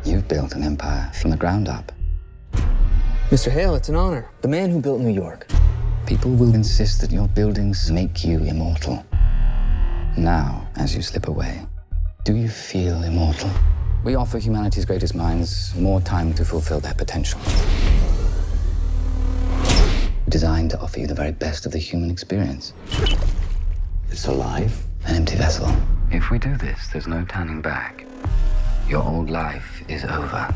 You've built an empire from the ground up. Mr. Hale, it's an honor. The man who built New York. People will insist that your buildings make you immortal. Now, as you slip away, do you feel immortal? We offer humanity's greatest minds more time to fulfill their potential. Designed to offer you the very best of the human experience. It's alive. An empty vessel. If we do this, there's no turning back. Your old life is over.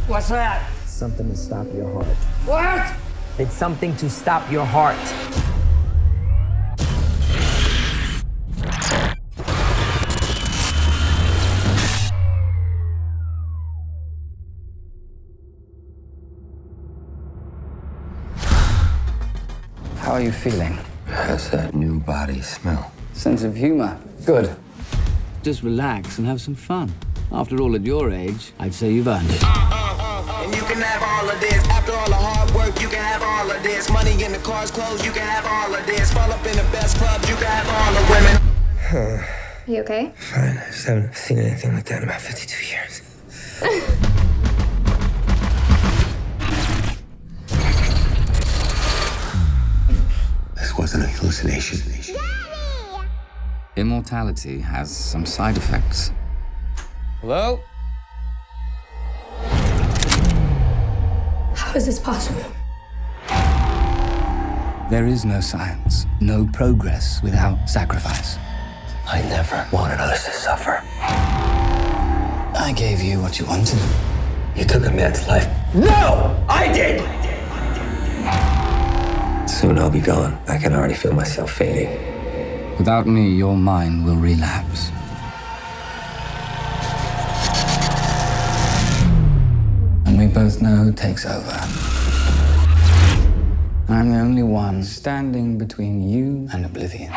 What's that? Something to stop your heart. What? It's something to stop your heart. How are you feeling? How's that new body smell? Sense of humor. Good. Just relax and have some fun. After all, at your age, I'd say you've earned it. And you can have all of this. After all the hard work, you can have all of this. Money in the cars, clothes, you can have all of this. Fall up in the best clubs, you can have all the women. Are you okay? Fine. I just haven't seen anything like that in about 52 years. This wasn't a hallucination. Immortality has some side effects. Hello? How is this possible? There is no science, no progress without sacrifice. I never wanted others to suffer. I gave you what you wanted. You took a man's life. No! I did! Soon I'll be gone. I can already feel myself fading. Without me, your mind will relapse. And we both know who takes over. I'm the only one standing between you and oblivion.